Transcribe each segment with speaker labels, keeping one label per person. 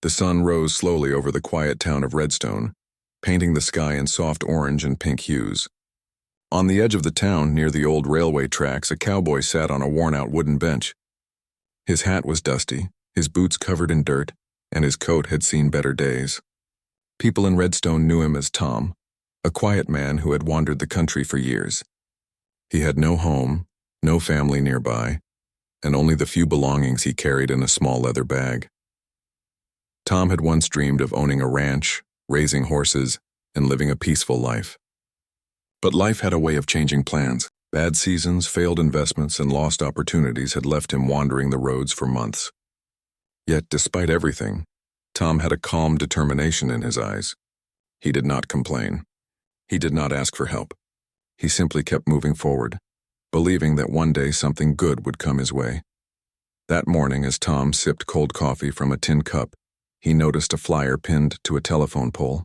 Speaker 1: The sun rose slowly over the quiet town of Redstone, painting the sky in soft orange and pink hues. On the edge of the town, near the old railway tracks, a cowboy sat on a worn-out wooden bench. His hat was dusty, his boots covered in dirt, and his coat had seen better days. People in Redstone knew him as Tom, a quiet man who had wandered the country for years. He had no home, no family nearby, and only the few belongings he carried in a small leather bag. Tom had once dreamed of owning a ranch, raising horses, and living a peaceful life. But life had a way of changing plans. Bad seasons, failed investments, and lost opportunities had left him wandering the roads for months. Yet, despite everything, Tom had a calm determination in his eyes. He did not complain. He did not ask for help. He simply kept moving forward, believing that one day something good would come his way. That morning, as Tom sipped cold coffee from a tin cup, he noticed a flyer pinned to a telephone pole.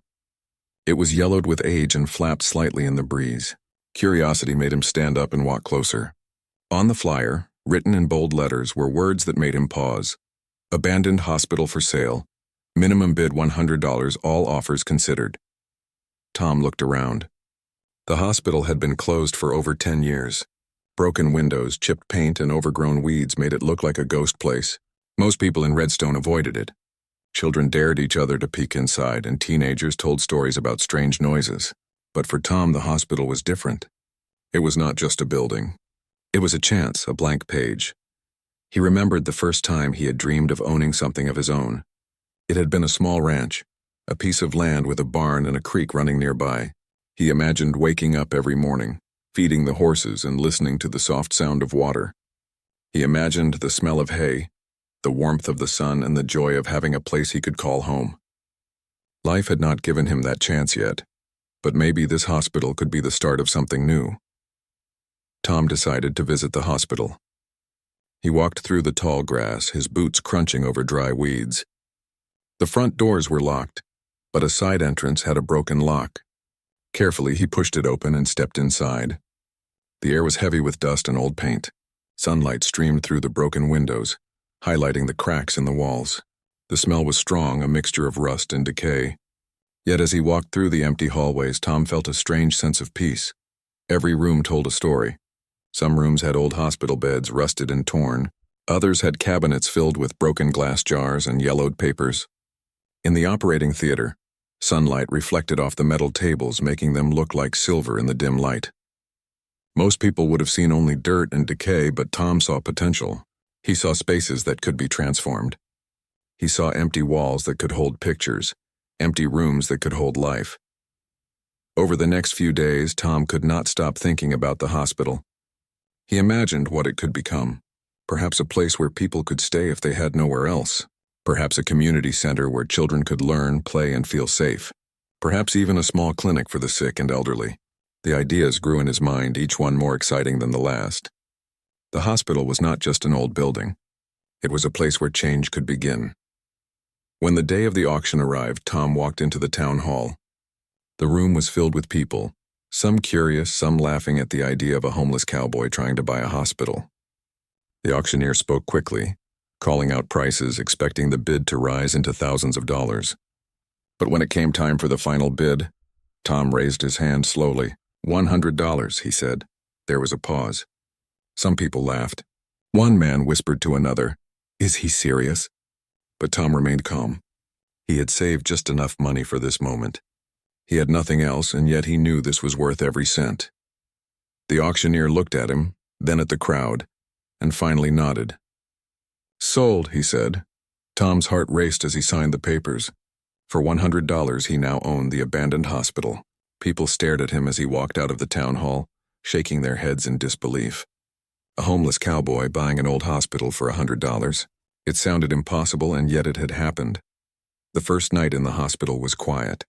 Speaker 1: It was yellowed with age and flapped slightly in the breeze. Curiosity made him stand up and walk closer. On the flyer, written in bold letters, were words that made him pause. Abandoned hospital for sale. Minimum bid $100, all offers considered. Tom looked around. The hospital had been closed for over 10 years. Broken windows, chipped paint, and overgrown weeds made it look like a ghost place. Most people in Redstone avoided it. Children dared each other to peek inside, and teenagers told stories about strange noises. But for Tom, the hospital was different. It was not just a building. It was a chance, a blank page. He remembered the first time he had dreamed of owning something of his own. It had been a small ranch, a piece of land with a barn and a creek running nearby. He imagined waking up every morning, feeding the horses and listening to the soft sound of water. He imagined the smell of hay, the warmth of the sun, and the joy of having a place he could call home. Life had not given him that chance yet, but maybe this hospital could be the start of something new. Tom decided to visit the hospital. He walked through the tall grass, his boots crunching over dry weeds. The front doors were locked, but a side entrance had a broken lock. Carefully, he pushed it open and stepped inside. The air was heavy with dust and old paint. Sunlight streamed through the broken windows, highlighting the cracks in the walls. The smell was strong, a mixture of rust and decay. Yet as he walked through the empty hallways, Tom felt a strange sense of peace. Every room told a story. Some rooms had old hospital beds, rusted and torn. Others had cabinets filled with broken glass jars and yellowed papers. In the operating theater, sunlight reflected off the metal tables, making them look like silver in the dim light. Most people would have seen only dirt and decay, but Tom saw potential. He saw spaces that could be transformed. He saw empty walls that could hold pictures, empty rooms that could hold life. Over the next few days, Tom could not stop thinking about the hospital. He imagined what it could become. Perhaps a place where people could stay if they had nowhere else. Perhaps a community center where children could learn, play, and feel safe. Perhaps even a small clinic for the sick and elderly. The ideas grew in his mind, each one more exciting than the last. The hospital was not just an old building. It was a place where change could begin. When the day of the auction arrived, Tom walked into the town hall. The room was filled with people, some curious, some laughing at the idea of a homeless cowboy trying to buy a hospital. The auctioneer spoke quickly, calling out prices, expecting the bid to rise into thousands of dollars. But when it came time for the final bid, Tom raised his hand slowly. $100, he said. There was a pause. Some people laughed. One man whispered to another, "Is he serious?" But Tom remained calm. He had saved just enough money for this moment. He had nothing else, and yet he knew this was worth every cent. The auctioneer looked at him, then at the crowd, and finally nodded. "Sold," he said. Tom's heart raced as he signed the papers. For $100, he now owned the abandoned hospital. People stared at him as he walked out of the town hall, shaking their heads in disbelief. A homeless cowboy buying an old hospital for $100. It sounded impossible, and yet it had happened. The first night in the hospital was quiet.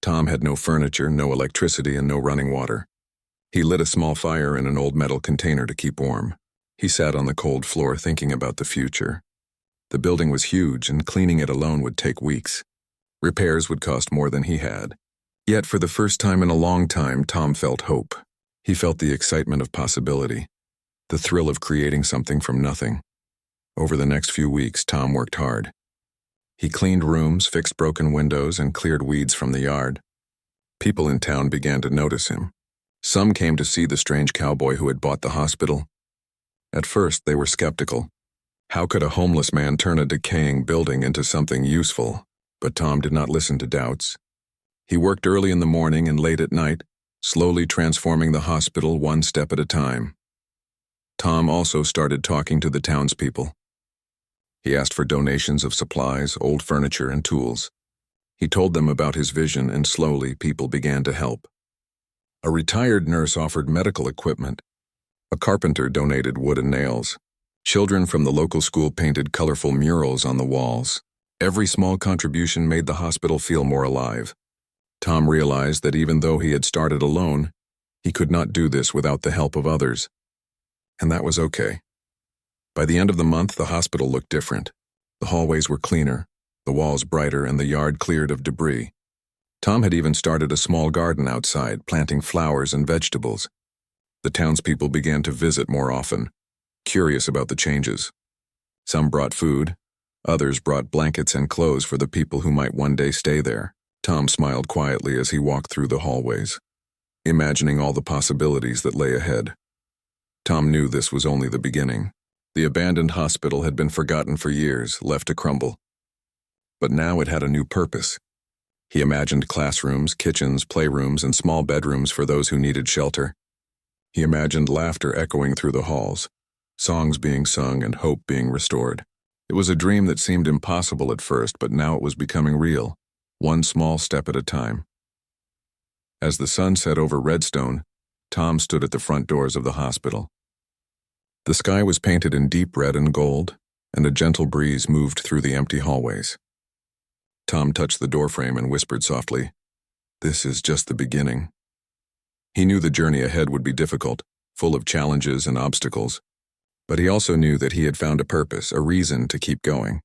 Speaker 1: Tom had no furniture, no electricity, and no running water. He lit a small fire in an old metal container to keep warm. He sat on the cold floor thinking about the future. The building was huge, and cleaning it alone would take weeks. Repairs would cost more than he had. Yet for the first time in a long time, Tom felt hope. He felt the excitement of possibility, the thrill of creating something from nothing. Over the next few weeks, Tom worked hard. He cleaned rooms, fixed broken windows, and cleared weeds from the yard. People in town began to notice him. Some came to see the strange cowboy who had bought the hospital. At first, they were skeptical. How could a homeless man turn a decaying building into something useful? But Tom did not listen to doubts. He worked early in the morning and late at night, slowly transforming the hospital one step at a time. Tom also started talking to the townspeople. He asked for donations of supplies, old furniture, and tools. He told them about his vision, and slowly people began to help. A retired nurse offered medical equipment. A carpenter donated wood and nails. Children from the local school painted colorful murals on the walls. Every small contribution made the hospital feel more alive. Tom realized that even though he had started alone, he could not do this without the help of others. And that was okay. By the end of the month, the hospital looked different. The hallways were cleaner, the walls brighter, and the yard cleared of debris. Tom had even started a small garden outside, planting flowers and vegetables. The townspeople began to visit more often, curious about the changes. Some brought food, others brought blankets and clothes for the people who might one day stay there. Tom smiled quietly as he walked through the hallways, imagining all the possibilities that lay ahead. Tom knew this was only the beginning. The abandoned hospital had been forgotten for years, left to crumble. But now it had a new purpose. He imagined classrooms, kitchens, playrooms, and small bedrooms for those who needed shelter. He imagined laughter echoing through the halls, songs being sung, and hope being restored. It was a dream that seemed impossible at first, but now it was becoming real, one small step at a time. As the sun set over Redstone, Tom stood at the front doors of the hospital. The sky was painted in deep red and gold, and a gentle breeze moved through the empty hallways. Tom touched the doorframe and whispered softly, "This is just the beginning." He knew the journey ahead would be difficult, full of challenges and obstacles, but he also knew that he had found a purpose, a reason to keep going.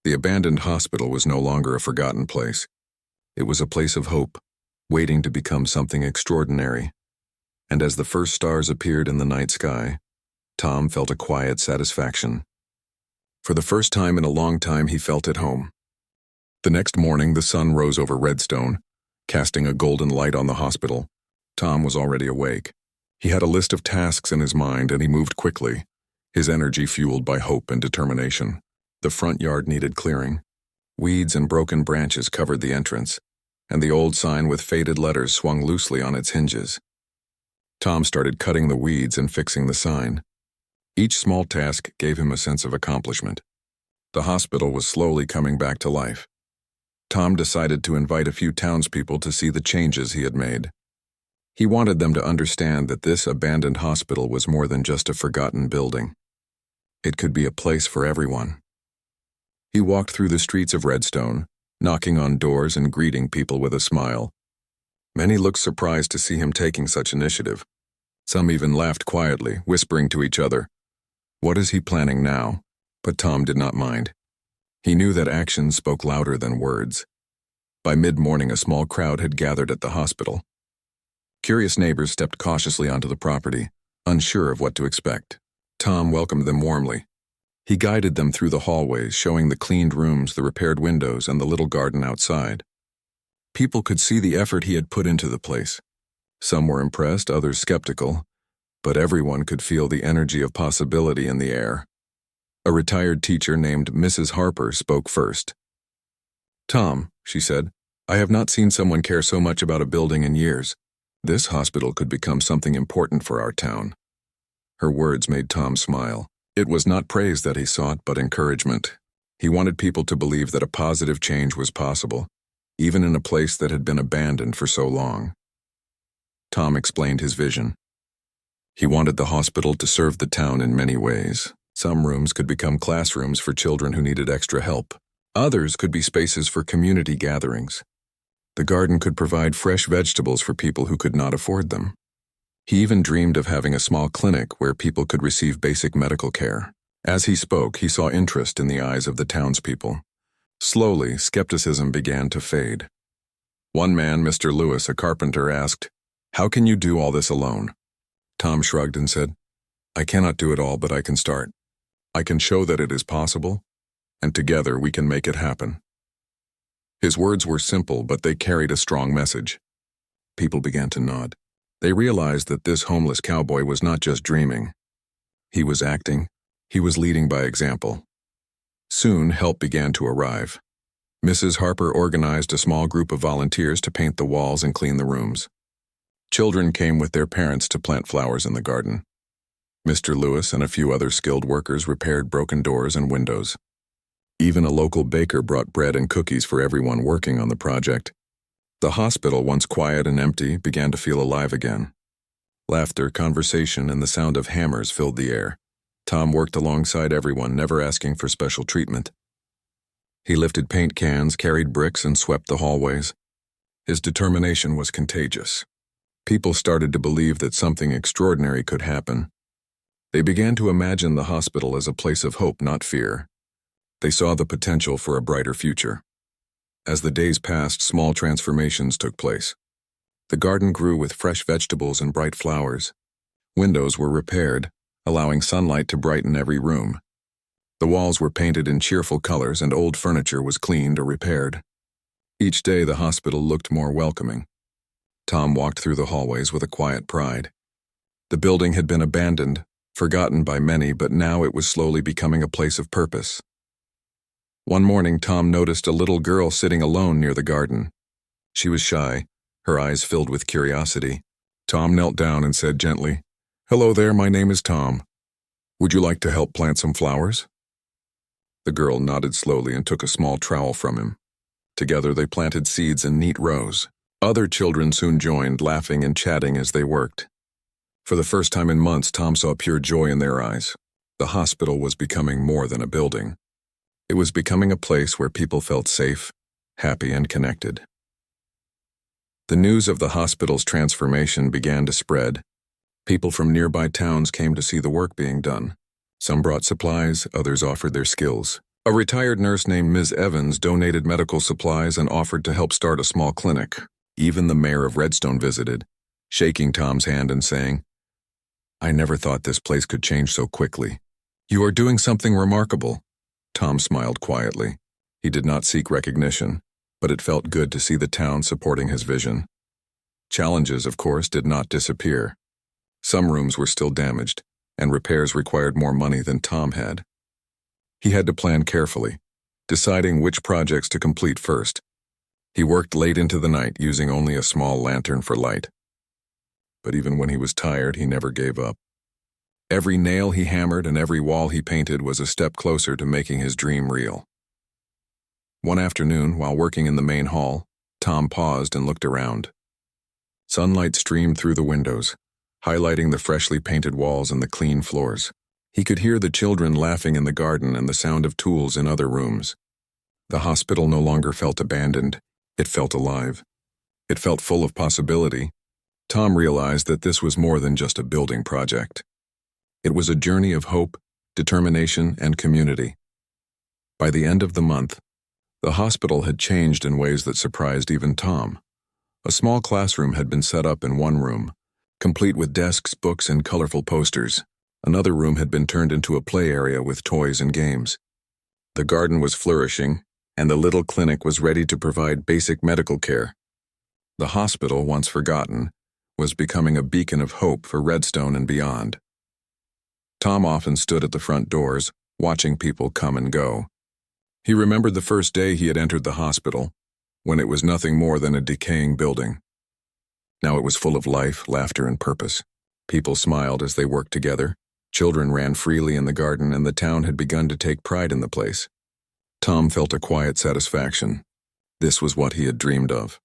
Speaker 1: The abandoned hospital was no longer a forgotten place. It was a place of hope, waiting to become something extraordinary. And as the first stars appeared in the night sky, Tom felt a quiet satisfaction. For the first time in a long time, he felt at home. The next morning, the sun rose over Redstone, casting a golden light on the hospital. Tom was already awake. He had a list of tasks in his mind, and he moved quickly, his energy fueled by hope and determination. The front yard needed clearing. Weeds and broken branches covered the entrance, and the old sign with faded letters swung loosely on its hinges. Tom started cutting the weeds and fixing the sign. Each small task gave him a sense of accomplishment. The hospital was slowly coming back to life. Tom decided to invite a few townspeople to see the changes he had made. He wanted them to understand that this abandoned hospital was more than just a forgotten building. It could be a place for everyone. He walked through the streets of Redstone, knocking on doors and greeting people with a smile. Many looked surprised to see him taking such initiative. Some even laughed quietly, whispering to each other, "What is he planning now?" But Tom did not mind. He knew that actions spoke louder than words. By mid-morning, a small crowd had gathered at the hospital. Curious neighbors stepped cautiously onto the property, unsure of what to expect. Tom welcomed them warmly. He guided them through the hallways, showing the cleaned rooms, the repaired windows, and the little garden outside. People could see the effort he had put into the place. Some were impressed, others skeptical, but everyone could feel the energy of possibility in the air. A retired teacher named Mrs. Harper spoke first. "Tom," she said, "I have not seen someone care so much about a building in years. This hospital could become something important for our town." Her words made Tom smile. It was not praise that he sought, but encouragement. He wanted people to believe that a positive change was possible, even in a place that had been abandoned for so long. Tom explained his vision. He wanted the hospital to serve the town in many ways. Some rooms could become classrooms for children who needed extra help. Others could be spaces for community gatherings. The garden could provide fresh vegetables for people who could not afford them. He even dreamed of having a small clinic where people could receive basic medical care. As he spoke, he saw interest in the eyes of the townspeople. Slowly, skepticism began to fade. One man, Mr. Lewis, a carpenter, asked, "How can you do all this alone?" Tom shrugged and said, "I cannot do it all, but I can start. I can show that it is possible, and together we can make it happen." His words were simple, but they carried a strong message. People began to nod. They realized that this homeless cowboy was not just dreaming. He was acting. He was leading by example. Soon, help began to arrive. Mrs. Harper organized a small group of volunteers to paint the walls and clean the rooms. Children came with their parents to plant flowers in the garden. Mr. Lewis and a few other skilled workers repaired broken doors and windows. Even a local baker brought bread and cookies for everyone working on the project. The hospital, once quiet and empty, began to feel alive again. Laughter, conversation, and the sound of hammers filled the air. Tom worked alongside everyone, never asking for special treatment. He lifted paint cans, carried bricks, and swept the hallways. His determination was contagious. People started to believe that something extraordinary could happen. They began to imagine the hospital as a place of hope, not fear. They saw the potential for a brighter future. As the days passed, small transformations took place. The garden grew with fresh vegetables and bright flowers. Windows were repaired, allowing sunlight to brighten every room. The walls were painted in cheerful colors and old furniture was cleaned or repaired. Each day the hospital looked more welcoming. Tom walked through the hallways with a quiet pride. The building had been abandoned, forgotten by many, but now it was slowly becoming a place of purpose. One morning, Tom noticed a little girl sitting alone near the garden. She was shy, her eyes filled with curiosity. Tom knelt down and said gently, "Hello there, my name is Tom. Would you like to help plant some flowers?" The girl nodded slowly and took a small trowel from him. Together they planted seeds in neat rows. Other children soon joined, laughing and chatting as they worked. For the first time in months, Tom saw pure joy in their eyes. The hospital was becoming more than a building. It was becoming a place where people felt safe, happy, and connected. The news of the hospital's transformation began to spread. People from nearby towns came to see the work being done. Some brought supplies, others offered their skills. A retired nurse named Ms. Evans donated medical supplies and offered to help start a small clinic. Even the mayor of Redstone visited, shaking Tom's hand and saying, "I never thought this place could change so quickly. You are doing something remarkable." Tom smiled quietly. He did not seek recognition, but it felt good to see the town supporting his vision. Challenges, of course, did not disappear. Some rooms were still damaged, and repairs required more money than Tom had. He had to plan carefully, deciding which projects to complete first. He worked late into the night, using only a small lantern for light. But even when he was tired, he never gave up. Every nail he hammered and every wall he painted was a step closer to making his dream real. One afternoon, while working in the main hall, Tom paused and looked around. Sunlight streamed through the windows, highlighting the freshly painted walls and the clean floors. He could hear the children laughing in the garden and the sound of tools in other rooms. The hospital no longer felt abandoned. It felt alive. It felt full of possibility. Tom realized that this was more than just a building project. It was a journey of hope, determination, and community. By the end of the month, the hospital had changed in ways that surprised even Tom. A small classroom had been set up in one room, complete with desks, books, and colorful posters. Another room had been turned into a play area with toys and games. The garden was flourishing, and the little clinic was ready to provide basic medical care. The hospital, once forgotten, was becoming a beacon of hope for Redstone and beyond. Tom often stood at the front doors, watching people come and go. He remembered the first day he had entered the hospital, when it was nothing more than a decaying building. Now it was full of life, laughter, and purpose. People smiled as they worked together. Children ran freely in the garden, and the town had begun to take pride in the place. Tom felt a quiet satisfaction. This was what he had dreamed of.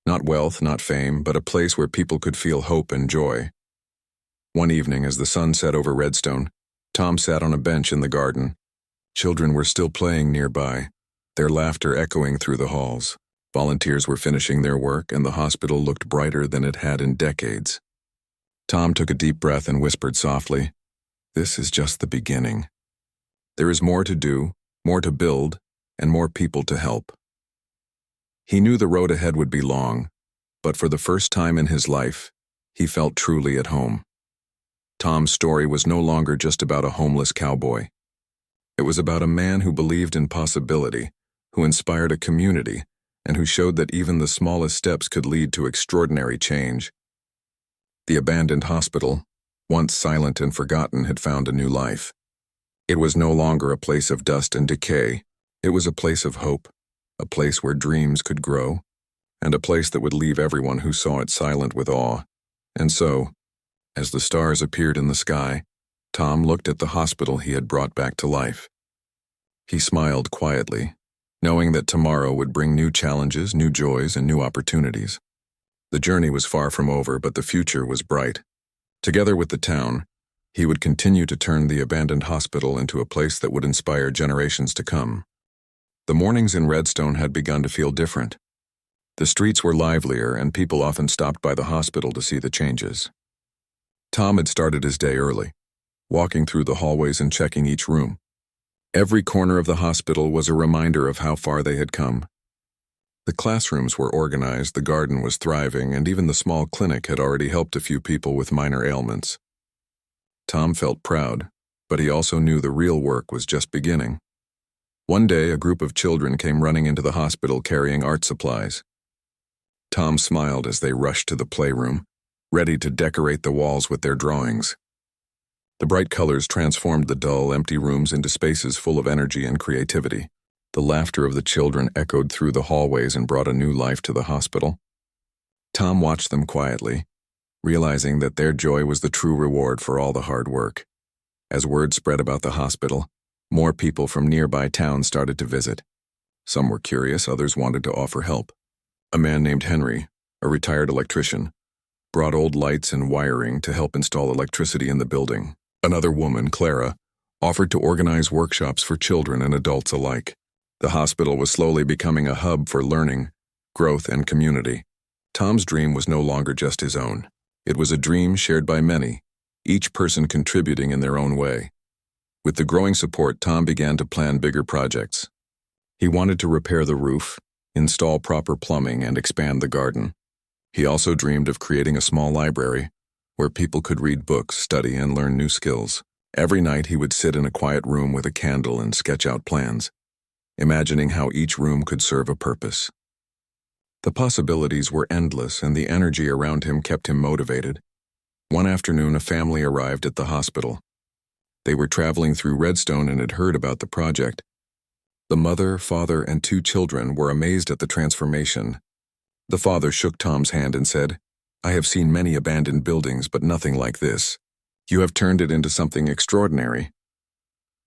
Speaker 1: Not wealth, not fame, but a place where people could feel hope and joy. One evening, as the sun set over Redstone, Tom sat on a bench in the garden. Children were still playing nearby, their laughter echoing through the halls. Volunteers were finishing their work, and the hospital looked brighter than it had in decades. Tom took a deep breath and whispered softly, "This is just the beginning. There is more to do, more to build, and more people to help." He knew the road ahead would be long, but for the first time in his life, he felt truly at home. Tom's story was no longer just about a homeless cowboy. It was about a man who believed in possibility, who inspired a community, and who showed that even the smallest steps could lead to extraordinary change. The abandoned hospital, once silent and forgotten, had found a new life. It was no longer a place of dust and decay. It was a place of hope, a place where dreams could grow, and a place that would leave everyone who saw it silent with awe. And so, as the stars appeared in the sky, Tom looked at the hospital he had brought back to life. He smiled quietly, knowing that tomorrow would bring new challenges, new joys, and new opportunities. The journey was far from over, but the future was bright. Together with the town, he would continue to turn the abandoned hospital into a place that would inspire generations to come. The mornings in Redstone had begun to feel different. The streets were livelier, and people often stopped by the hospital to see the changes. Tom had started his day early, walking through the hallways and checking each room. Every corner of the hospital was a reminder of how far they had come. The classrooms were organized, the garden was thriving, and even the small clinic had already helped a few people with minor ailments. Tom felt proud, but he also knew the real work was just beginning. One day, a group of children came running into the hospital carrying art supplies. Tom smiled as they rushed to the playroom, ready to decorate the walls with their drawings. The bright colors transformed the dull, empty rooms into spaces full of energy and creativity. The laughter of the children echoed through the hallways and brought a new life to the hospital. Tom watched them quietly, realizing that their joy was the true reward for all the hard work. As word spread about the hospital, more people from nearby towns started to visit. Some were curious, others wanted to offer help. A man named Henry, a retired electrician, brought old lights and wiring to help install electricity in the building. Another woman, Clara, offered to organize workshops for children and adults alike. The hospital was slowly becoming a hub for learning, growth, and community. Tom's dream was no longer just his own. It was a dream shared by many, each person contributing in their own way. With the growing support, Tom began to plan bigger projects. He wanted to repair the roof, install proper plumbing, and expand the garden. He also dreamed of creating a small library where people could read books, study, and learn new skills. Every night he would sit in a quiet room with a candle and sketch out plans, imagining how each room could serve a purpose. The possibilities were endless, and the energy around him kept him motivated. One afternoon, a family arrived at the hospital. They were traveling through Redstone and had heard about the project. The mother, father, and 2 children were amazed at the transformation. The father shook Tom's hand and said, "I have seen many abandoned buildings, but nothing like this. You have turned it into something extraordinary."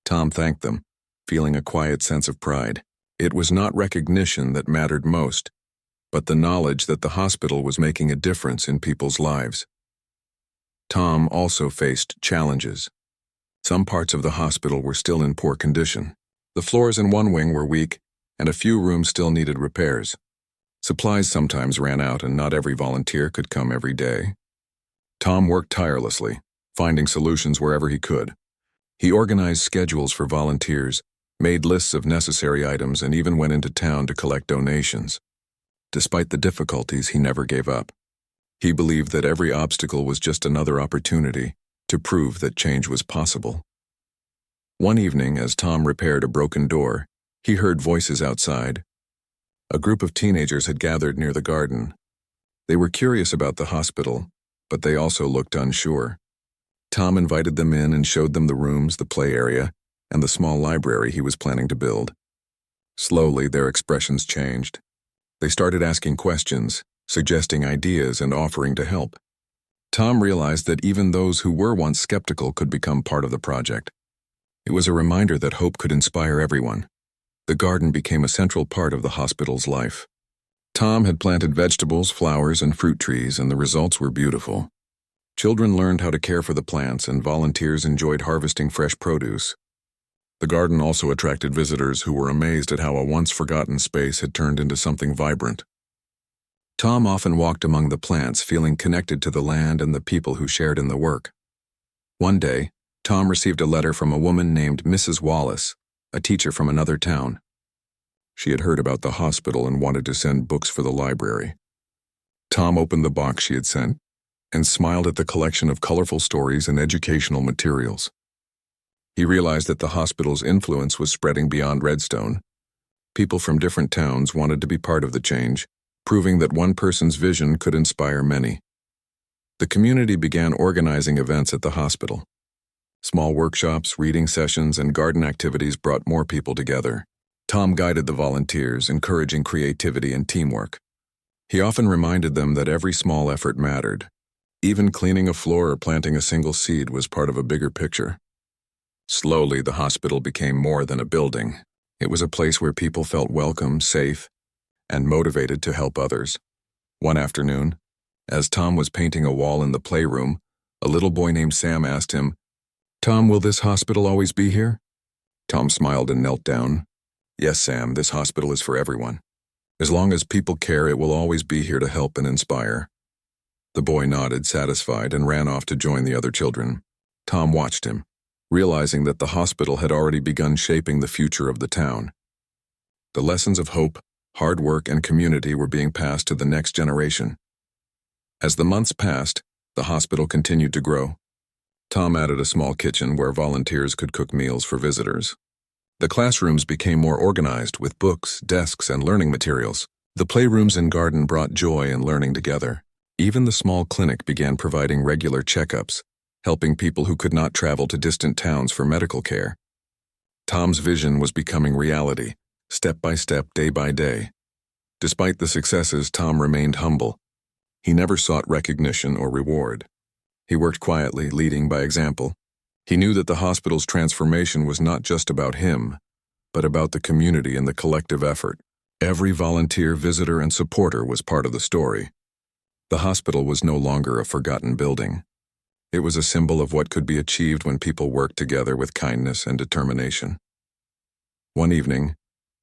Speaker 1: Tom thanked them, feeling a quiet sense of pride. It was not recognition that mattered most, but the knowledge that the hospital was making a difference in people's lives. Tom also faced challenges. Some parts of the hospital were still in poor condition. The floors in one wing were weak, and a few rooms still needed repairs. Supplies sometimes ran out, and not every volunteer could come every day. Tom worked tirelessly, finding solutions wherever he could. He organized schedules for volunteers, made lists of necessary items, and even went into town to collect donations. Despite the difficulties, he never gave up. He believed that every obstacle was just another opportunity to prove that change was possible. One evening, as Tom repaired a broken door, he heard voices outside. A group of teenagers had gathered near the garden. They were curious about the hospital, but they also looked unsure. Tom invited them in and showed them the rooms, the play area, and the small library he was planning to build. Slowly, their expressions changed. They started asking questions, suggesting ideas, and offering to help. Tom realized that even those who were once skeptical could become part of the project. It was a reminder that hope could inspire everyone. The garden became a central part of the hospital's life. Tom had planted vegetables, flowers, and fruit trees, and the results were beautiful. Children learned how to care for the plants, and volunteers enjoyed harvesting fresh produce. The garden also attracted visitors who were amazed at how a once-forgotten space had turned into something vibrant. Tom often walked among the plants, feeling connected to the land and the people who shared in the work. One day, Tom received a letter from a woman named Mrs. Wallace, a teacher from another town. She had heard about the hospital and wanted to send books for the library. Tom opened the box she had sent and smiled at the collection of colorful stories and educational materials. He realized that the hospital's influence was spreading beyond Redstone. People from different towns wanted to be part of the change, proving that one person's vision could inspire many. The community began organizing events at the hospital. Small workshops, reading sessions, and garden activities brought more people together. Tom guided the volunteers, encouraging creativity and teamwork. He often reminded them that every small effort mattered. Even cleaning a floor or planting a single seed was part of a bigger picture. Slowly, the hospital became more than a building. It was a place where people felt welcome, safe, and motivated to help others. One afternoon, as Tom was painting a wall in the playroom, a little boy named Sam asked him, "Tom, will this hospital always be here?" Tom smiled and knelt down. "Yes, Sam, this hospital is for everyone. As long as people care, it will always be here to help and inspire." The boy nodded, satisfied, and ran off to join the other children. Tom watched him, realizing that the hospital had already begun shaping the future of the town. The lessons of hope, hard work, and community were being passed to the next generation. As the months passed, the hospital continued to grow. Tom added a small kitchen where volunteers could cook meals for visitors. The classrooms became more organized with books, desks, and learning materials. The playrooms and garden brought joy and learning together. Even the small clinic began providing regular checkups, helping people who could not travel to distant towns for medical care. Tom's vision was becoming reality, step by step, day by day. Despite the successes, Tom remained humble. He never sought recognition or reward. He worked quietly, leading by example. He knew that the hospital's transformation was not just about him, but about the community and the collective effort. Every volunteer, visitor, and supporter was part of the story. The hospital was no longer a forgotten building. It was a symbol of what could be achieved when people worked together with kindness and determination. One evening,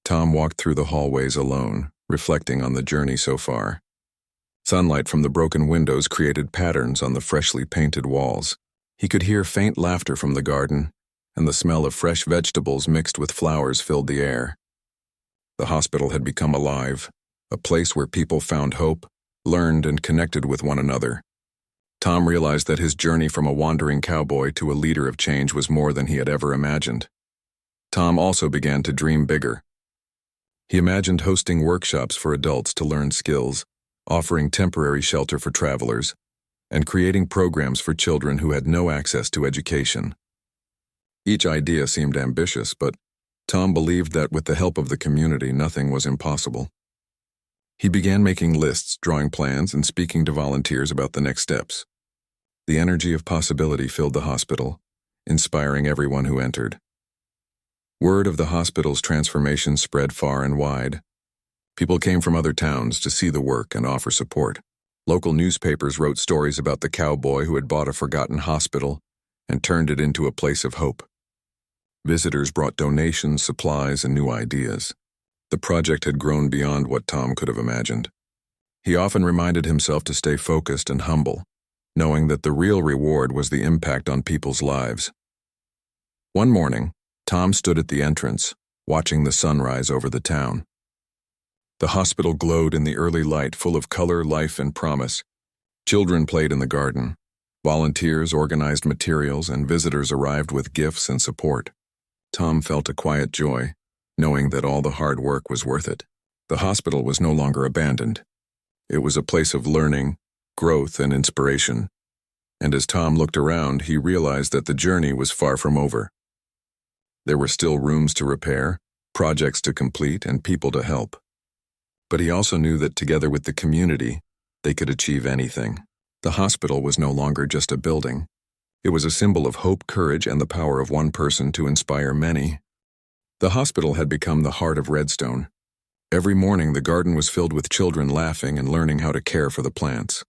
Speaker 1: Tom walked through the hallways alone, reflecting on the journey so far. Sunlight from the broken windows created patterns on the freshly painted walls. He could hear faint laughter from the garden, and the smell of fresh vegetables mixed with flowers filled the air. The hospital had become alive, a place where people found hope, learned, and connected with one another. Tom realized that his journey from a wandering cowboy to a leader of change was more than he had ever imagined. Tom also began to dream bigger. He imagined hosting workshops for adults to learn skills, offering temporary shelter for travelers, and creating programs for children who had no access to education. Each idea seemed ambitious, but Tom believed that with the help of the community, nothing was impossible. He began making lists, drawing plans, and speaking to volunteers about the next steps. The energy of possibility filled the hospital, inspiring everyone who entered. Word of the hospital's transformation spread far and wide. People came from other towns to see the work and offer support. Local newspapers wrote stories about the cowboy who had bought a forgotten hospital and turned it into a place of hope. Visitors brought donations, supplies, and new ideas. The project had grown beyond what Tom could have imagined. He often reminded himself to stay focused and humble, knowing that the real reward was the impact on people's lives. One morning, Tom stood at the entrance, watching the sun rise over the town. The hospital glowed in the early light, full of color, life, and promise. Children played in the garden. Volunteers organized materials, and visitors arrived with gifts and support. Tom felt a quiet joy, knowing that all the hard work was worth it. The hospital was no longer abandoned. It was a place of learning, growth, and inspiration. And as Tom looked around, he realized that the journey was far from over. There were still rooms to repair, projects to complete, and people to help. But he also knew that together with the community, they could achieve anything. The hospital was no longer just a building. It was a symbol of hope, courage, and the power of one person to inspire many. The hospital had become the heart of Redstone. Every morning, the garden was filled with children laughing and learning how to care for the plants.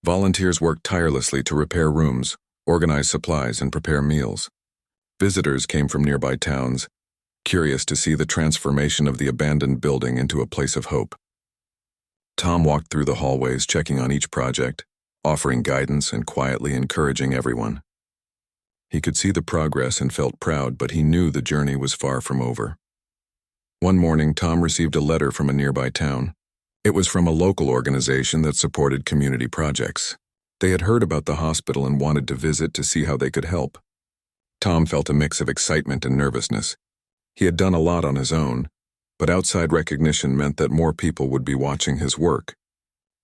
Speaker 1: Volunteers worked tirelessly to repair rooms, organize supplies, and prepare meals. Visitors came from nearby towns, curious to see the transformation of the abandoned building into a place of hope. Tom walked through the hallways, checking on each project, offering guidance and quietly encouraging everyone. He could see the progress and felt proud, but he knew the journey was far from over. One morning, Tom received a letter from a nearby town. It was from a local organization that supported community projects. They had heard about the hospital and wanted to visit to see how they could help. Tom felt a mix of excitement and nervousness. He had done a lot on his own, but outside recognition meant that more people would be watching his work.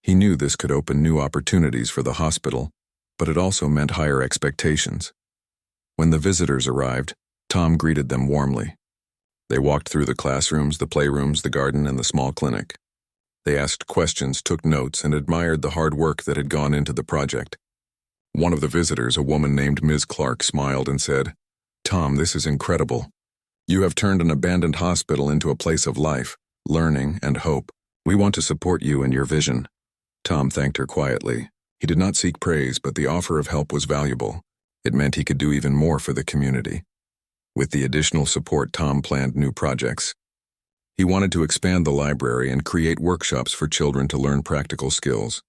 Speaker 1: He knew this could open new opportunities for the hospital, but it also meant higher expectations. When the visitors arrived, Tom greeted them warmly. They walked through the classrooms, the playrooms, the garden, and the small clinic. They asked questions, took notes, and admired the hard work that had gone into the project. One of the visitors, a woman named Ms. Clark, smiled and said, "Tom, this is incredible. You have turned an abandoned hospital into a place of life, learning, and hope. We want to support you in your vision." Tom thanked her quietly. He did not seek praise, but the offer of help was valuable. It meant he could do even more for the community. With the additional support, Tom planned new projects. He wanted to expand the library and create workshops for children to learn practical skills.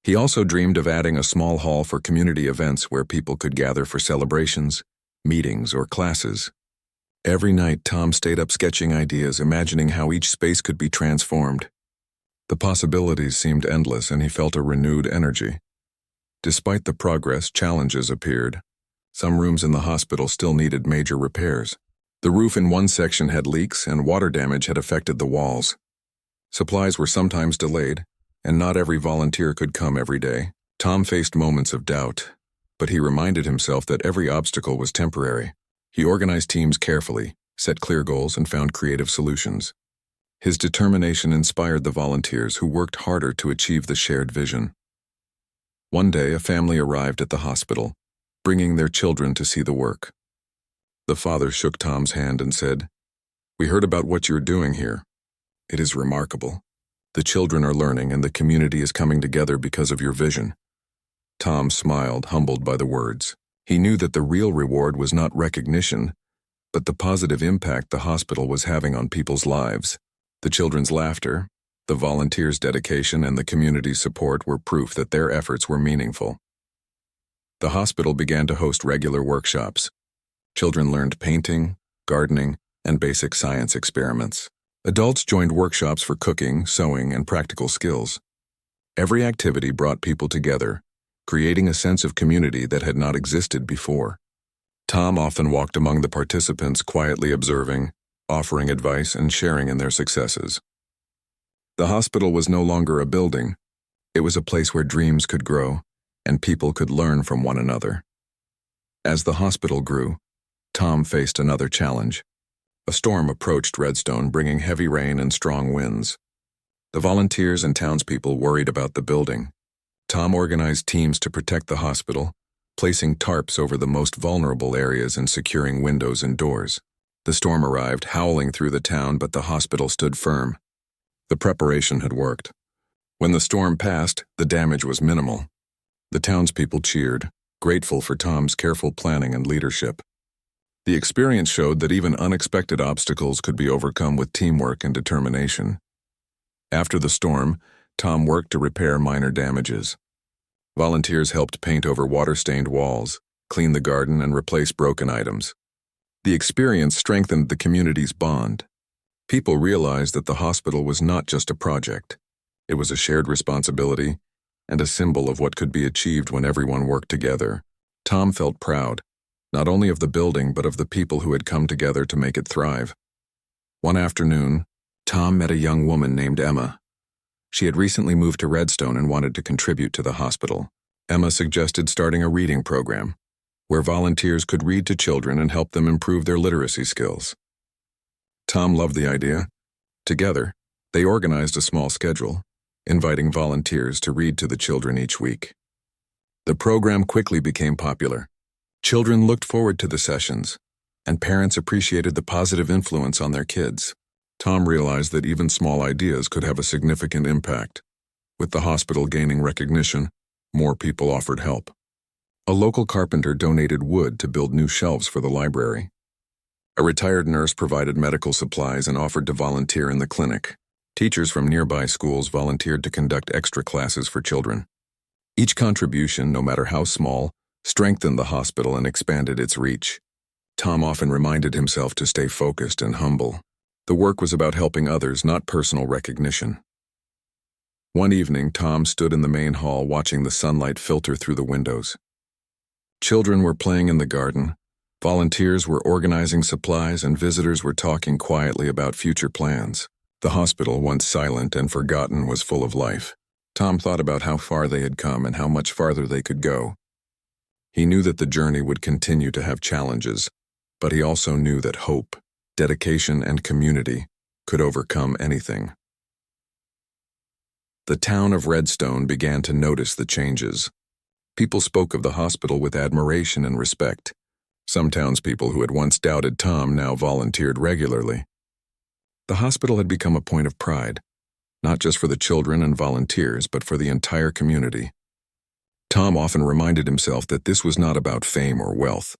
Speaker 1: He also dreamed of adding a small hall for community events where people could gather for celebrations, meetings, or classes. Every night, Tom stayed up sketching ideas, imagining how each space could be transformed. The possibilities seemed endless, and he felt a renewed energy. Despite the progress, challenges appeared. Some rooms in the hospital still needed major repairs. The roof in one section had leaks, and water damage had affected the walls. Supplies were sometimes delayed, and not every volunteer could come every day. Tom faced moments of doubt, but he reminded himself that every obstacle was temporary. He organized teams carefully, set clear goals, and found creative solutions. His determination inspired the volunteers who worked harder to achieve the shared vision. One day, a family arrived at the hospital, bringing their children to see the work. The father shook Tom's hand and said, "We heard about what you're doing here. It is remarkable. The children are learning, and the community is coming together because of your vision." Tom smiled, humbled by the words. He knew that the real reward was not recognition, but the positive impact the hospital was having on people's lives. The children's laughter, the volunteers' dedication, and the community's support were proof that their efforts were meaningful. The hospital began to host regular workshops. Children learned painting, gardening, and basic science experiments. Adults joined workshops for cooking, sewing, and practical skills. Every activity brought people together, creating a sense of community that had not existed before. Tom often walked among the participants, quietly observing, offering advice, and sharing in their successes. The hospital was no longer a building. It was a place where dreams could grow, and people could learn from one another. As the hospital grew, Tom faced another challenge. A storm approached Redstone, bringing heavy rain and strong winds. The volunteers and townspeople worried about the building. Tom organized teams to protect the hospital, placing tarps over the most vulnerable areas and securing windows and doors. The storm arrived, howling through the town, but the hospital stood firm. The preparation had worked. When the storm passed, the damage was minimal. The townspeople cheered, grateful for Tom's careful planning and leadership. The experience showed that even unexpected obstacles could be overcome with teamwork and determination. After the storm, Tom worked to repair minor damages. Volunteers helped paint over water-stained walls, clean the garden, and replace broken items. The experience strengthened the community's bond. People realized that the hospital was not just a project. It was a shared responsibility and a symbol of what could be achieved when everyone worked together. Tom felt proud, not only of the building but of the people who had come together to make it thrive. One afternoon, Tom met a young woman named Emma. She had recently moved to Redstone and wanted to contribute to the hospital. Emma suggested starting a reading program, where volunteers could read to children and help them improve their literacy skills. Tom loved the idea. Together, they organized a small schedule, inviting volunteers to read to the children each week. The program quickly became popular. Children looked forward to the sessions, and parents appreciated the positive influence on their kids. Tom realized that even small ideas could have a significant impact. With the hospital gaining recognition, more people offered help. A local carpenter donated wood to build new shelves for the library. A retired nurse provided medical supplies and offered to volunteer in the clinic. Teachers from nearby schools volunteered to conduct extra classes for children. Each contribution, no matter how small, strengthened the hospital and expanded its reach. Tom often reminded himself to stay focused and humble. The work was about helping others, not personal recognition. One evening, Tom stood in the main hall watching the sunlight filter through the windows. Children were playing in the garden, Volunteers were organizing supplies and visitors were talking quietly about future plans. The hospital, once silent and forgotten, was full of life. Tom thought about how far they had come and how much farther they could go. He knew that the journey would continue to have challenges, but he also knew that hope, dedication, and community could overcome anything. The town of Redstone began to notice the changes. People spoke of the hospital with admiration and respect. Some townspeople who had once doubted Tom now volunteered regularly. The hospital had become a point of pride, not just for the children and volunteers, but for the entire community. Tom often reminded himself that this was not about fame or wealth.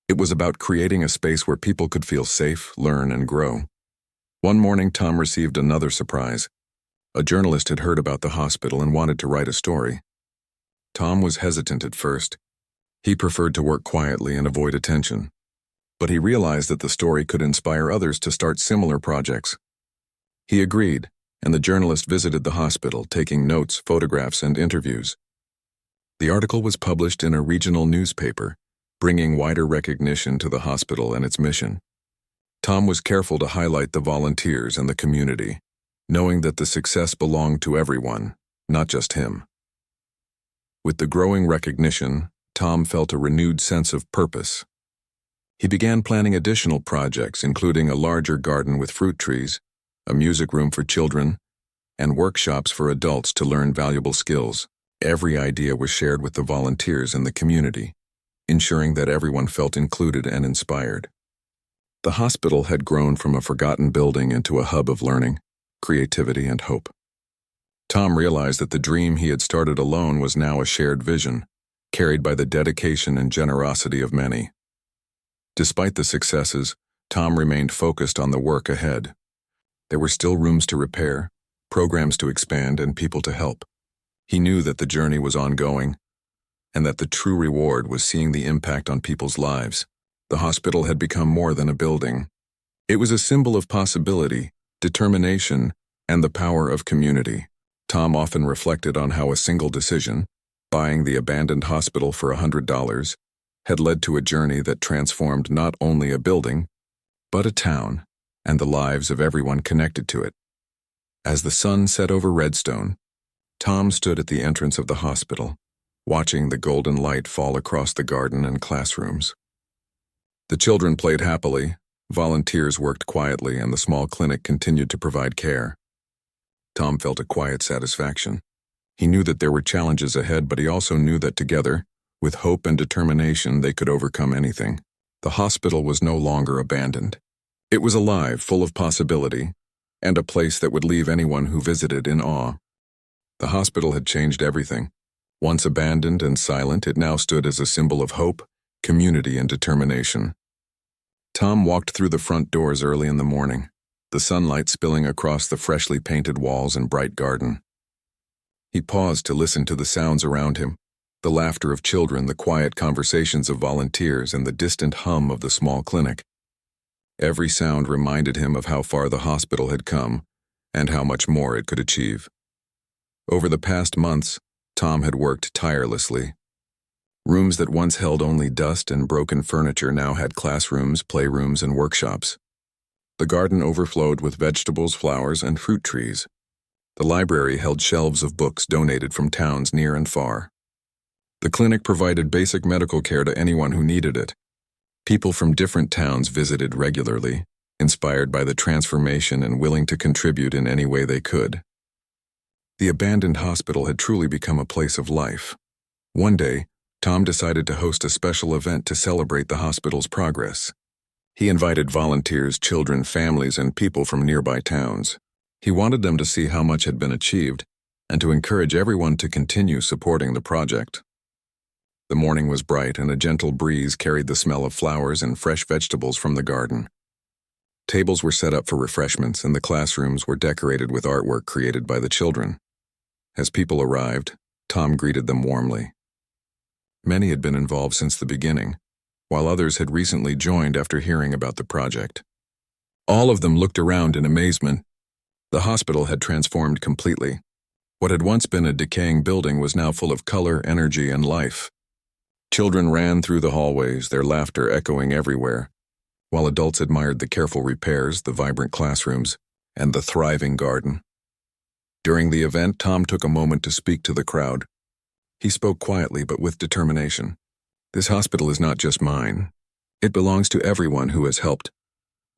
Speaker 1: It was about creating a space where people could feel safe, learn, and grow. One morning, Tom received another surprise. A journalist had heard about the hospital and wanted to write a story. Tom was hesitant at first. He preferred to work quietly and avoid attention. But he realized that the story could inspire others to start similar projects. He agreed, and the journalist visited the hospital, taking notes, photographs, and interviews. The article was published in a regional newspaper, bringing wider recognition to the hospital and its mission. Tom was careful to highlight the volunteers and the community, knowing that the success belonged to everyone, not just him. With the growing recognition, Tom felt a renewed sense of purpose. He began planning additional projects, including a larger garden with fruit trees, a music room for children, and workshops for adults to learn valuable skills. Every idea was shared with the volunteers and the community, ensuring that everyone felt included and inspired. The hospital had grown from a forgotten building into a hub of learning, creativity, and hope. Tom realized that the dream he had started alone was now a shared vision, carried by the dedication and generosity of many. Despite the successes, Tom remained focused on the work ahead. There were still rooms to repair, programs to expand, and people to help. He knew that the journey was ongoing, and that the true reward was seeing the impact on people's lives. The hospital had become more than a building. It was a symbol of possibility, determination, and the power of community. Tom often reflected on how a single decision, buying the abandoned hospital for $100, had led to a journey that transformed not only a building, but a town, and the lives of everyone connected to it. As the sun set over Redstone, Tom stood at the entrance of the hospital, watching the golden light fall across the garden and classrooms. The children played happily, volunteers worked quietly, and the small clinic continued to provide care. Tom felt a quiet satisfaction. He knew that there were challenges ahead, but he also knew that together, with hope and determination, they could overcome anything. The hospital was no longer abandoned. It was alive, full of possibility, and a place that would leave anyone who visited in awe. The hospital had changed everything. Once abandoned and silent, it now stood as a symbol of hope, community, and determination. Tom walked through the front doors early in the morning, the sunlight spilling across the freshly painted walls and bright garden. He paused to listen to the sounds around him, the laughter of children, the quiet conversations of volunteers, and the distant hum of the small clinic. Every sound reminded him of how far the hospital had come and how much more it could achieve. Over the past months, Tom had worked tirelessly. Rooms that once held only dust and broken furniture now had classrooms, playrooms, and workshops. The garden overflowed with vegetables, flowers, and fruit trees. The library held shelves of books donated from towns near and far. The clinic provided basic medical care to anyone who needed it. People from different towns visited regularly, inspired by the transformation and willing to contribute in any way they could. The abandoned hospital had truly become a place of life. One day, Tom decided to host a special event to celebrate the hospital's progress. He invited volunteers, children, families, and people from nearby towns. He wanted them to see how much had been achieved and to encourage everyone to continue supporting the project. The morning was bright and a gentle breeze carried the smell of flowers and fresh vegetables from the garden. Tables were set up for refreshments and the classrooms were decorated with artwork created by the children. As people arrived, Tom greeted them warmly. Many had been involved since the beginning, while others had recently joined after hearing about the project. All of them looked around in amazement. The hospital had transformed completely. What had once been a decaying building was now full of color, energy, and life. Children ran through the hallways, their laughter echoing everywhere, while adults admired the careful repairs, the vibrant classrooms, and the thriving garden. During the event, Tom took a moment to speak to the crowd. He spoke quietly but with determination. "This hospital is not just mine. It belongs to everyone who has helped,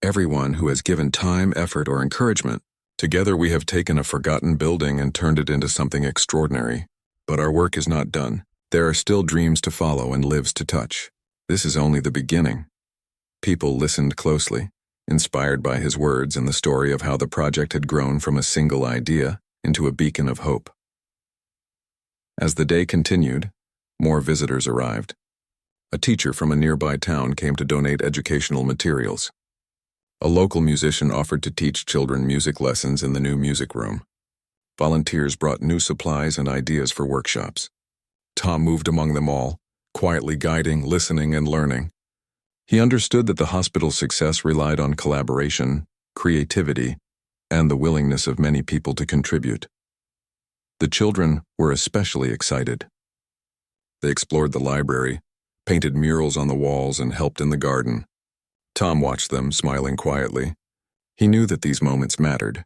Speaker 1: everyone who has given time, effort, or encouragement. Together we have taken a forgotten building and turned it into something extraordinary. But our work is not done. There are still dreams to follow and lives to touch. This is only the beginning." People listened closely, inspired by his words and the story of how the project had grown from a single idea into a beacon of hope. As the day continued, more visitors arrived. A teacher from a nearby town came to donate educational materials. A local musician offered to teach children music lessons in the new music room. Volunteers brought new supplies and ideas for workshops. Tom moved among them all, quietly guiding, listening, and learning. He understood that the hospital's success relied on collaboration, creativity, and the willingness of many people to contribute. The children were especially excited. They explored the library, painted murals on the walls, and helped in the garden. Tom watched them, smiling quietly. He knew that these moments mattered.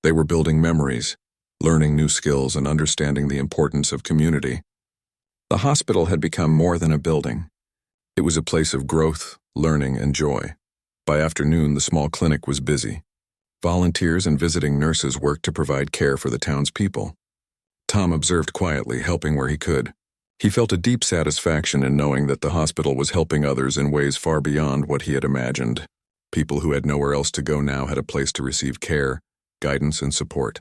Speaker 1: They were building memories, learning new skills, and understanding the importance of community. The hospital had become more than a building. It was a place of growth, learning, and joy. By afternoon, the small clinic was busy. Volunteers and visiting nurses worked to provide care for the townspeople. Tom observed quietly, helping where he could. He felt a deep satisfaction in knowing that the hospital was helping others in ways far beyond what he had imagined. People who had nowhere else to go now had a place to receive care, guidance, and support.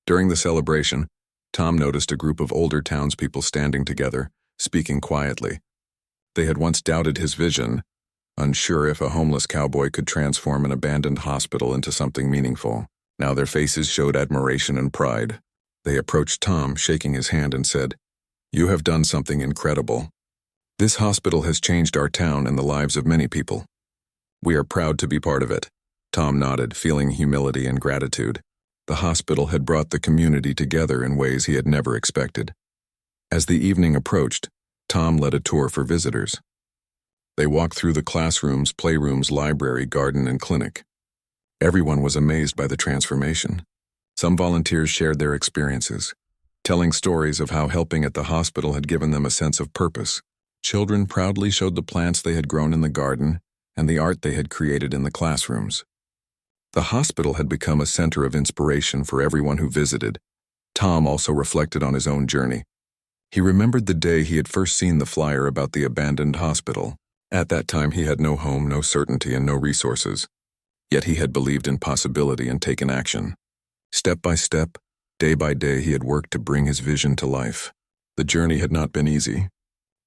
Speaker 1: During the celebration, Tom noticed a group of older townspeople standing together, speaking quietly. They had once doubted his vision, unsure if a homeless cowboy could transform an abandoned hospital into something meaningful. Now their faces showed admiration and pride. They approached Tom, shaking his hand, and said, "You have done something incredible. This hospital has changed our town and the lives of many people. We are proud to be part of it." Tom nodded, feeling humility and gratitude. The hospital had brought the community together in ways he had never expected. As the evening approached, Tom led a tour for visitors. They walked through the classrooms, playrooms, library, garden, and clinic. Everyone was amazed by the transformation. Some volunteers shared their experiences, telling stories of how helping at the hospital had given them a sense of purpose. Children proudly showed the plants they had grown in the garden and the art they had created in the classrooms. The hospital had become a center of inspiration for everyone who visited. Tom also reflected on his own journey. He remembered the day he had first seen the flyer about the abandoned hospital. At that time, he had no home, no certainty, and no resources. Yet he had believed in possibility and taken action. Step by step, day by day, he had worked to bring his vision to life. The journey had not been easy.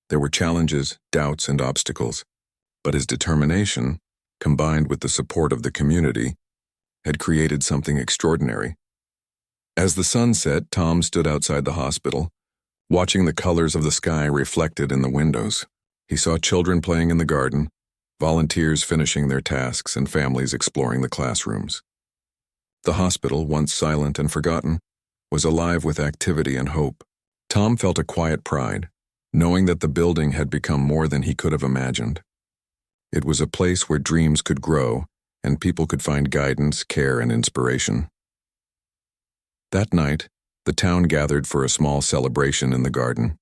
Speaker 1: There were challenges, doubts, and obstacles. But his determination, combined with the support of the community, had created something extraordinary. As the sun set, Tom stood outside the hospital, watching the colors of the sky reflected in the windows. He saw children playing in the garden, volunteers finishing their tasks, and families exploring the classrooms. The hospital, once silent and forgotten, was alive with activity and hope. Tom felt a quiet pride, knowing that the building had become more than he could have imagined. It was a place where dreams could grow and people could find guidance, care, and inspiration. That night, the town gathered for a small celebration in the garden.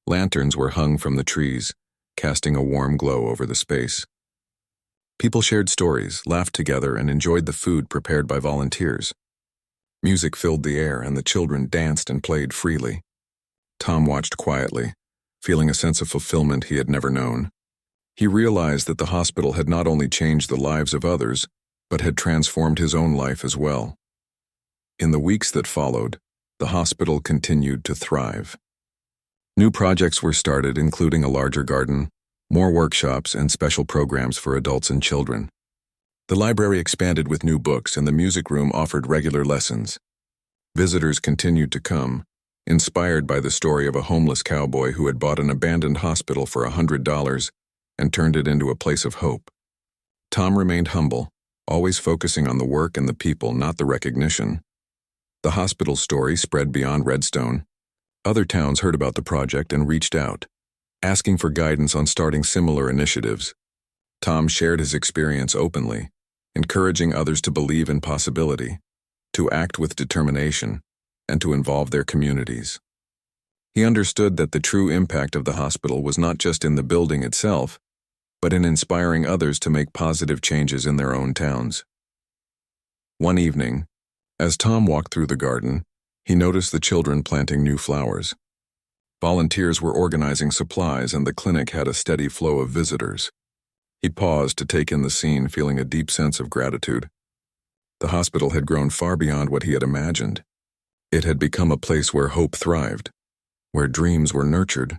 Speaker 1: Lanterns were hung from the trees, casting a warm glow over the space. People shared stories, laughed together, and enjoyed the food prepared by volunteers. Music filled the air, and the children danced and played freely. Tom watched quietly, feeling a sense of fulfillment he had never known. He realized that the hospital had not only changed the lives of others, but had transformed his own life as well. In the weeks that followed, the hospital continued to thrive. New projects were started, including a larger garden, more workshops, and special programs for adults and children. The library expanded with new books, and the music room offered regular lessons. Visitors continued to come, inspired by the story of a homeless cowboy who had bought an abandoned hospital for $100 and turned it into a place of hope. Tom remained humble, always focusing on the work and the people, not the recognition. The hospital story spread beyond Redstone. Other towns heard about the project and reached out. asking for guidance on starting similar initiatives. Tom shared his experience openly, encouraging others to believe in possibility, to act with determination, and to involve their communities. He understood that the true impact of the hospital was not just in the building itself, but in inspiring others to make positive changes in their own towns. One evening, as Tom walked through the garden, he noticed the children planting new flowers. Volunteers were organizing supplies and the clinic had a steady flow of visitors. He paused to take in the scene, feeling a deep sense of gratitude. The hospital had grown far beyond what he had imagined. It had become a place where hope thrived, where dreams were nurtured,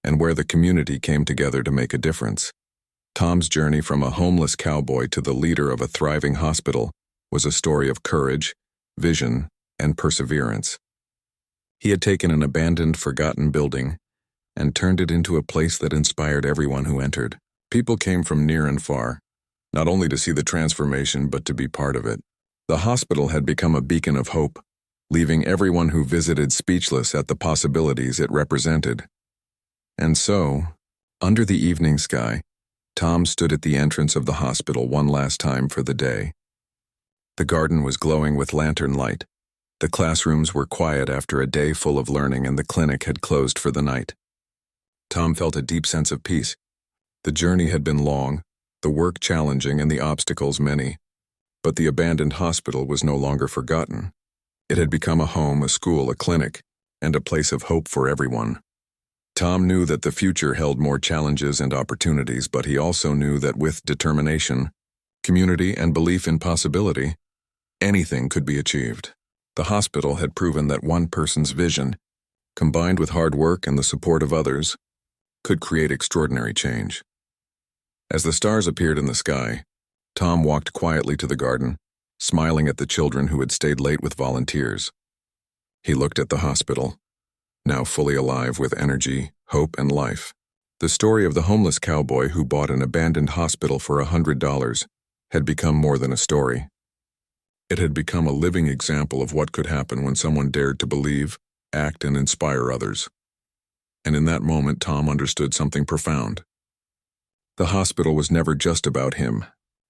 Speaker 1: and where the community came together to make a difference. Tom's journey from a homeless cowboy to the leader of a thriving hospital was a story of courage, vision, and perseverance. He had taken an abandoned, forgotten building and turned it into a place that inspired everyone who entered. People came from near and far, not only to see the transformation but to be part of it. The hospital had become a beacon of hope, leaving everyone who visited speechless at the possibilities it represented. And so, under the evening sky, Tom stood at the entrance of the hospital one last time for the day. The garden was glowing with lantern light. The classrooms were quiet after a day full of learning, and the clinic had closed for the night. Tom felt a deep sense of peace. The journey had been long, the work challenging, and the obstacles many. But the abandoned hospital was no longer forgotten. It had become a home, a school, a clinic, and a place of hope for everyone. Tom knew that the future held more challenges and opportunities, but he also knew that with determination, community, and belief in possibility, anything could be achieved. The hospital had proven that one person's vision, combined with hard work and the support of others, could create extraordinary change. As the stars appeared in the sky, Tom walked quietly to the garden, smiling at the children who had stayed late with volunteers. He looked at the hospital, now fully alive with energy, hope, and life. The story of the homeless cowboy who bought an abandoned hospital for $100 had become more than a story. It had become a living example of what could happen when someone dared to believe, act, and inspire others. And in that moment, Tom understood something profound. The hospital was never just about him.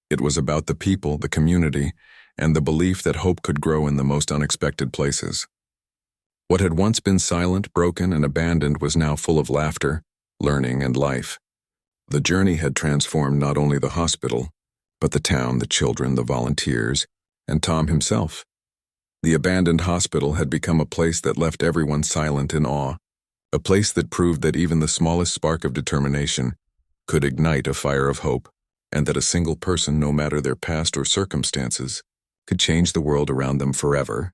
Speaker 1: It was about the people, the community, and the belief that hope could grow in the most unexpected places. What had once been silent, broken, and abandoned was now full of laughter, learning, and life. The journey had transformed not only the hospital, but the town, the children, the volunteers, and Tom himself. The abandoned hospital had become a place that left everyone silent in awe, a place that proved that even the smallest spark of determination could ignite a fire of hope, and that a single person, no matter their past or circumstances, could change the world around them forever.